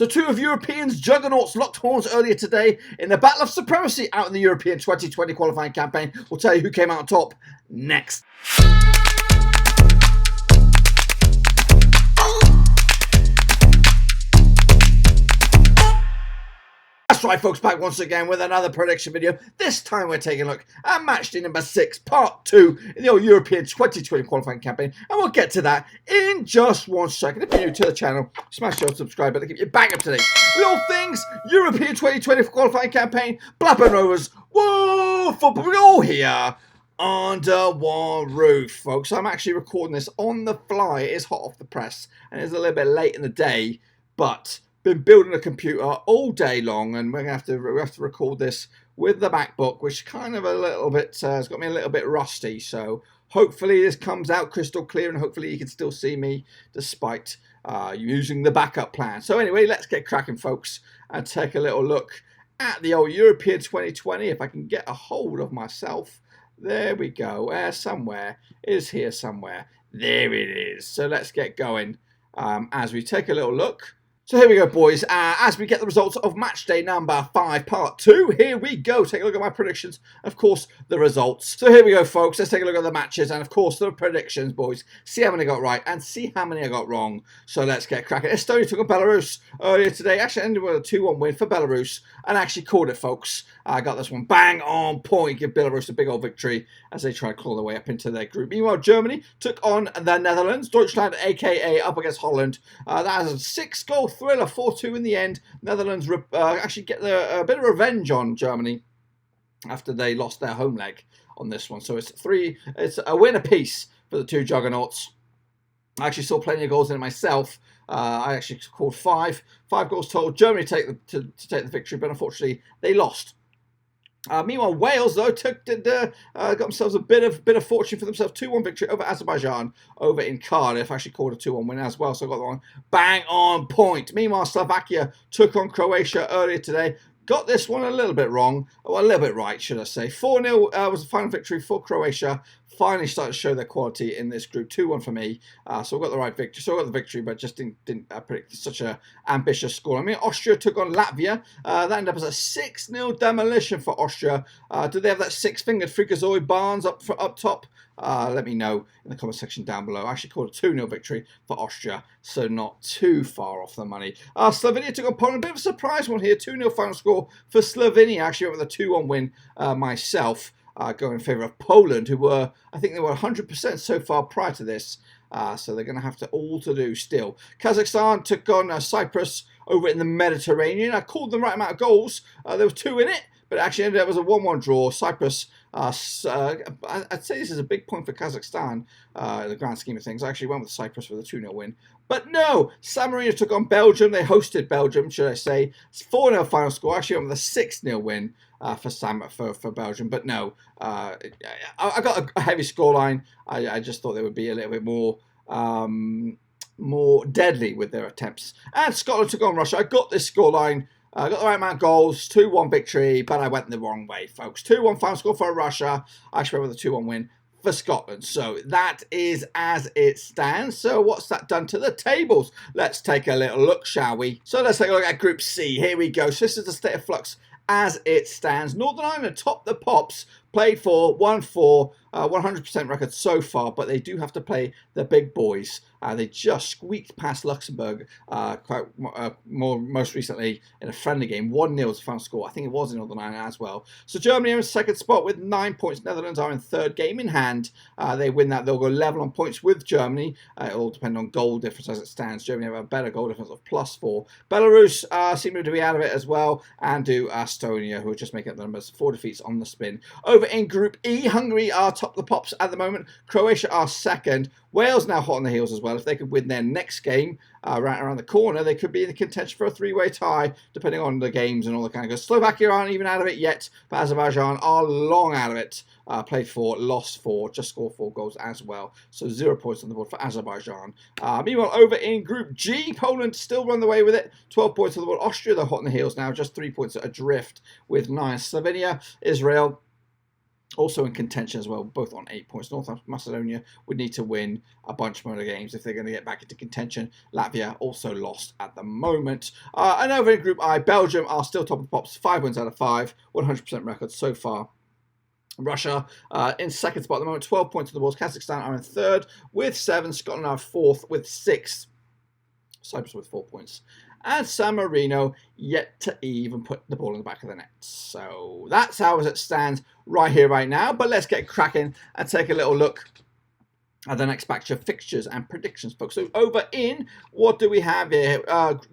So two of Europeans' juggernauts locked horns earlier today in the battle of supremacy out in the European 2020 qualifying campaign. We'll tell you who came out on top next. That's right, folks, back once again with another prediction video. This time we're taking a look at Matchday number 6, part 2 in the old European 2020 qualifying campaign, and we'll get to that in just 1 second. If you're new to the channel, smash the subscribe button to keep you bang up to date with all things European 2020 qualifying campaign, Blackburn Rovers, whoa, football, we're all here under one roof, folks. I'm actually recording this on the fly. It is hot off the press, and it's a little bit late in the day, but been building a computer all day long, and we have to record this with the MacBook, which kind of a little bit has got me a little bit rusty. So hopefully this comes out crystal clear, and hopefully you can still see me despite using the backup plan. So anyway, let's get cracking, folks, and take a little look at the old European 2020. If I can get a hold of myself, there we go. Somewhere is here somewhere. There it is. So let's get going as we take a little look. So here we go, boys, as we get the results of Matchday number 5, part 2. Here we go. Take a look at my predictions, of course, the results. So here we go, folks. Let's take a look at the matches and, of course, the predictions, boys. See how many I got right and see how many I got wrong. So let's get cracking. Estonia took on Belarus earlier today. Actually ended with a 2-1 win for Belarus, and actually called it, folks. I got this one bang on point. Give Belarus a big old victory as they try to claw their way up into their group. Meanwhile, Germany took on the Netherlands. Deutschland, a.k.a. up against Holland. That is a 6-goal thriller, 4-2 in the end. Netherlands actually get a bit of revenge on Germany after they lost their home leg on this one. So it's a win apiece for the two juggernauts. I actually saw plenty of goals in it myself. I actually scored five goals total. Germany to take the victory, but unfortunately they lost. Meanwhile, Wales, though, got themselves a bit of fortune for themselves. 2-1 victory over Azerbaijan over in Cardiff. Actually called a 2-1 win as well, so I got the one bang on point. Meanwhile, Slovakia took on Croatia earlier today. Got this one a little bit wrong, well, a little bit right, should I say. 4-0 was the final victory for Croatia. Finally started to show their quality in this group. 2-1 for me. So I got the right victory. So I got the victory, but just didn't predict such an ambitious score. I mean, Austria took on Latvia. That ended up as a 6-0 demolition for Austria. Did they have that 6-fingered freakazoid Barnes up top? Let me know in the comment section down below. I actually called a 2-0 victory for Austria, so not too far off the money. Slovenia took on Poland. A bit of a surprise one here. 2-0 final score for Slovenia. I actually went with a 2-1 win myself. Going in favour of Poland, who were, I think they were 100% so far prior to this. So they're going to have all to do still. Kazakhstan took on Cyprus over in the Mediterranean. I called the right amount of goals. There were 2 in it, but it actually ended up as a 1-1 draw. Cyprus, I'd say this is a big point for Kazakhstan in the grand scheme of things. I actually went with Cyprus with a 2-0 win. But no, San Marino took on Belgium. They hosted Belgium, should I say. It's 4-0 final score. Actually went with a 6-0 win for Belgium. But no, I got a heavy scoreline. I just thought they would be a little bit more deadly with their attempts. And Scotland took on Russia. I got this scoreline. I got the right amount of goals, 2-1 victory, but I went the wrong way, folks. 2-1 final score for Russia. I actually went with a 2-1 win for Scotland. So that is as it stands. So what's that done to the tables? Let's take a little look, shall we? So let's take a look at Group C. Here we go. So this is the state of flux as it stands. Northern Ireland top the pops, played for 1-4, 100% record so far, but they do have to play the big boys. They just squeaked past Luxembourg most recently in a friendly game. 1-0 was the final score. I think it was in Northern Ireland as well. So Germany are in second spot with 9 points. Netherlands are in third, game in hand. They win that, they'll go level on points with Germany. It all depends on goal difference as it stands. Germany have a better goal difference of +4. Belarus seem to be out of it as well, and do Estonia, who are just making up the numbers. 4 defeats on the spin. Over in Group E, Hungary are top the pops at the moment. Croatia are second. Wales now hot on the heels as well. If they could win their next game right around the corner, they could be in the contention for a 3-way tie, depending on the games and all the kind of good. Slovakia aren't even out of it yet, but Azerbaijan are long out of it. Played 4, lost 4, just scored 4 goals as well. So 0 points on the board for Azerbaijan. Meanwhile, over in Group G, Poland still run the way with it. 12 points on the board. Austria, they're hot on the heels now, just 3 points adrift with 9. Slovenia, Israel, also in contention as well, both on 8 points. North Macedonia would need to win a bunch more games if they're going to get back into contention. Latvia also lost at the moment. And over in Group I, Belgium are still top of the pops, 5 wins out of 5, 100% record so far. Russia in second spot at the moment, 12 points on the board. Kazakhstan are in third with 7. Scotland are fourth with 6. Cyprus with 4 points. And San Marino yet to even put the ball in the back of the net. So that's how it stands right here, right now. But let's get cracking and take a little look at the next batch of fixtures and predictions, folks. So over in, what do we have here?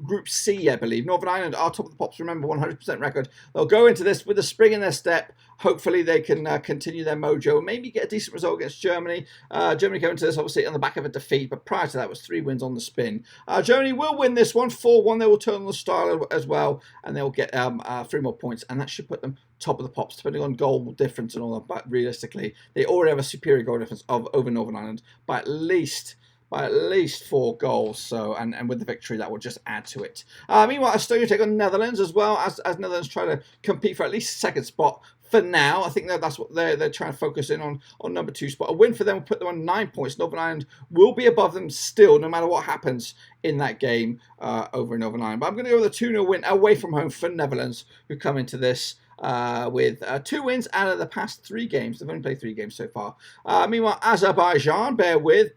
Group C, I believe. Northern Ireland are top of the pops. Remember, 100% record. They'll go into this with a spring in their step. Hopefully they can continue their mojo, maybe get a decent result against Germany. Germany coming to this obviously on the back of a defeat, but prior to that was 3 wins on the spin. Germany will win this one, 4-1. They will turn on the style as well, and they'll get 3 more points, and that should put them top of the pops, depending on goal difference and all that. But realistically, they already have a superior goal difference over Northern Ireland by at least 4 goals. So, and with the victory, that will just add to it. Meanwhile, Estonia take on Netherlands as well, as Netherlands try to compete for at least second spot. For now, I think that's what they're trying to focus in on number 2 spot. A win for them will put them on 9 points. Northern Ireland will be above them still, no matter what happens in that game over in Northern Ireland. But I'm going to go with a 2-0 win away from home for Netherlands, who come into this with 2 wins out of the past 3 games. They've only played 3 games so far. Meanwhile, Azerbaijan, bear with.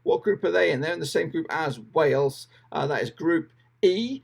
What group are they in? They're in the same group as Wales. That is Group E.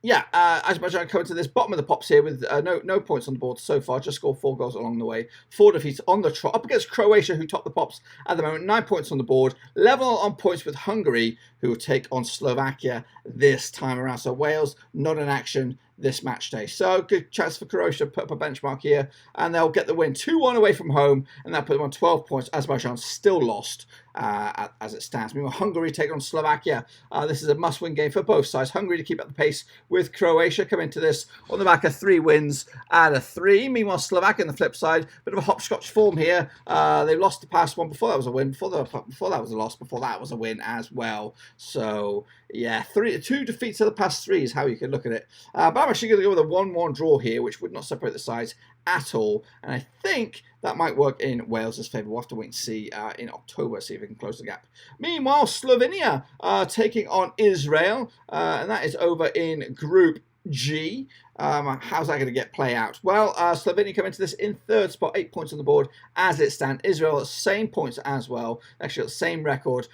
Azerbaijan coming to this bottom of the pops here with no points on the board so far. Just scored 4 goals along the way. 4 defeats on the trot. Up against Croatia, who top the pops at the moment. 9 points on the board. Level on points with Hungary, who will take on Slovakia this time around. So Wales not in action this match day. So good chance for Croatia to put up a benchmark here, and they'll get the win 2-1 away from home, and that put them on 12 points. Azerbaijan still lost as it stands. Meanwhile, Hungary take on Slovakia. This is a must-win game for both sides. Hungary to keep up the pace with Croatia, come into this on the back of 3 wins out of 3. Meanwhile, Slovakia on the flip side, bit of a hopscotch form here. They lost the past one. Before that was a win. Before that was a loss. Before that was a win as well. So yeah, 2 defeats of the past 3 is how you can look at it. But I'm actually going to go with a 1-1 draw here, which would not separate the sides at all. And I think that might work in Wales' favour. We'll have to wait and see in October, see if we can close the gap. Meanwhile, Slovenia taking on Israel, and that is over in Group G. How's that going to play out? Well, Slovenia come into this in 3rd spot, 8 points on the board as it stands. Israel, same points as well. Actually, got the same record.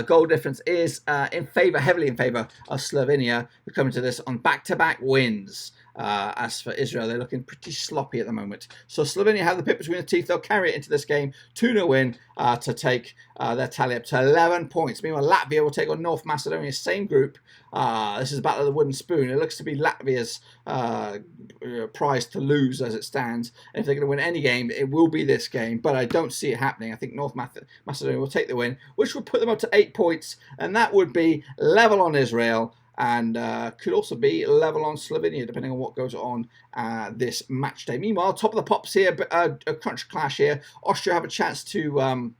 Goal difference is heavily in favour of Slovenia, who come into this on back-to-back wins. As for Israel, they're looking pretty sloppy at the moment. So Slovenia have the pip between the teeth. They'll carry it into this game. 2-0 win to take their tally up to 11 points. Meanwhile, Latvia will take on North Macedonia, same group. This is a battle of the wooden spoon. It looks to be Latvia's prize to lose as it stands. And if they're going to win any game, it will be this game. But I don't see it happening. I think North Macedonia will take the win, which would put them up to 8 points. And that would be level on Israel. And could also be level on Slovenia, depending on what goes on this match day. Meanwhile, top of the pops here, a crunch clash here. Austria have a chance to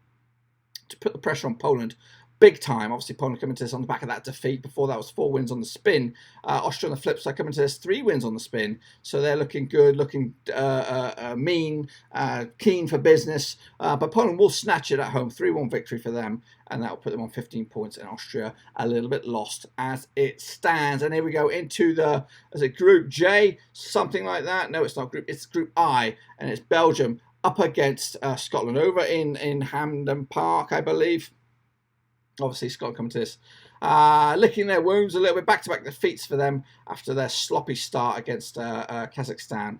put the pressure on Poland big time. Obviously, Poland coming to this on the back of that defeat. Before that was 4 wins on the spin. Austria on the flip side coming to this 3 wins on the spin. So they're looking good, looking mean, keen for business. But Poland will snatch it at home. 3-1 victory for them. And that will put them on 15 points. And Austria a little bit lost as it stands. And here we go into the, Group J? Something like that. No, it's not Group. It's Group I. And it's Belgium up against Scotland over in Hampden Park, I believe. Obviously, Scotland coming to this, licking their wounds a little bit. Back-to-back defeats for them after their sloppy start against Kazakhstan.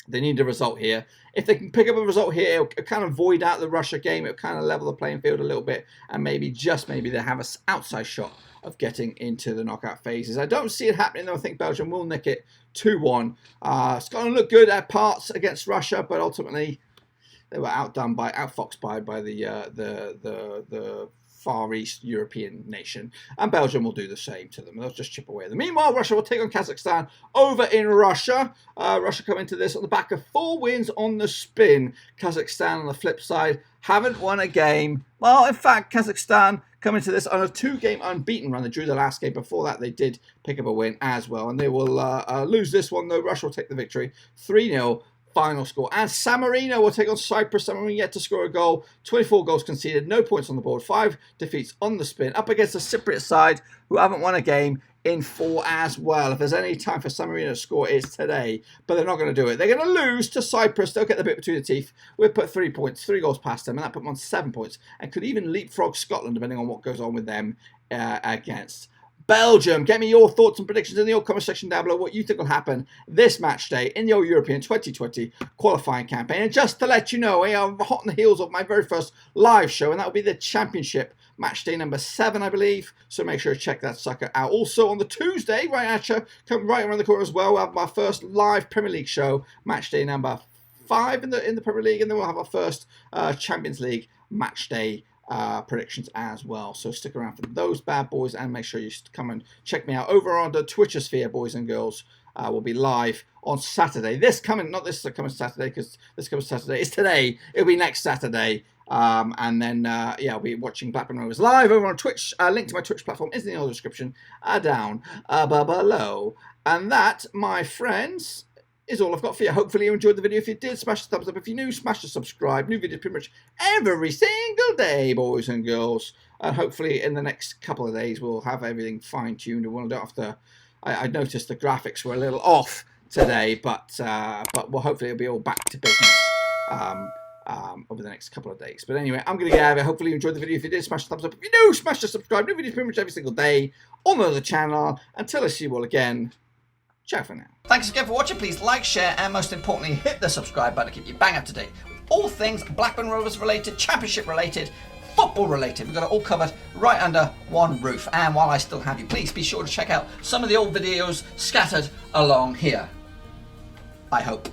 They need a result here. If they can pick up a result here, it'll kind of void out the Russia game. It'll kind of level the playing field a little bit. And maybe, just maybe, they have an outside shot of getting into the knockout phases. I don't see it happening, though. I think Belgium will nick it 2-1. Scotland looked good at parts against Russia, but ultimately they were outfoxed by the Far East European nation, and Belgium will do the same to them. They'll just chip away at them. Meanwhile, Russia will take on Kazakhstan over in Russia. Russia come into this on the back of 4 wins on the spin. Kazakhstan on the flip side haven't won a game. Well, in fact, Kazakhstan coming to this on a 2-game unbeaten run. They drew the last game. Before that, they did pick up a win as well. And they will lose this one, though. Russia will take the victory. 3-0. Final score. And San Marino will take on Cyprus. San Marino yet to score a goal. 24 goals conceded. No points on the board. 5 defeats on the spin. Up against a Cypriot side who haven't won a game in 4 as well. If there's any time for San Marino to score, it's today. But they're not going to do it. They're going to lose to Cyprus. They'll get the bit between the teeth. We'll put 3 points, 3 goals past them. And that put them on 7 points. And could even leapfrog Scotland, depending on what goes on with them against Belgium. Get me your thoughts and predictions in the comment section down below, what you think will happen this match day in the European 2020 qualifying campaign. And just to let you know, I'm hot on the heels of my very first live show, and that will be the Championship match day number 7, I believe. So make sure to check that sucker out. Also on the Tuesday, right at you, come right around the corner as well, we'll have my first live Premier League show, match day number 5 in the Premier League, and then we'll have our first Champions League match day predictions as well. So stick around for those bad boys, and make sure you come and check me out over on the Twitcher sphere, boys and girls. Will be live on Saturday. Not this coming Saturday, because this coming Saturday is today. It'll be next Saturday. And then, yeah, I'll be watching Blackburn Rovers live over on Twitch. Link to my Twitch platform is in the description down below. And that, my friends, is all I've got for you. Hopefully you enjoyed the video. If you did, smash the thumbs up. If you're new, smash the subscribe. New videos pretty much every single day, boys and girls. And hopefully in the next couple of days we'll have everything fine-tuned, and we'll don't have to... I noticed the graphics were a little off today, but well, hopefully it'll be all back to business over the next couple of days. But anyway, I'm going to get out of it. Hopefully you enjoyed the video. If you did, smash the thumbs up. If you do, smash the subscribe. New videos pretty much every single day on the channel. Until I see you all again, ciao for now. Thanks again for watching. Please like, share, and most importantly, hit the subscribe button to keep you bang up to date with all things Blackburn Rovers related, Championship related, football related. We've got it all covered right under one roof. And while I still have you, please be sure to check out some of the old videos scattered along here. I hope.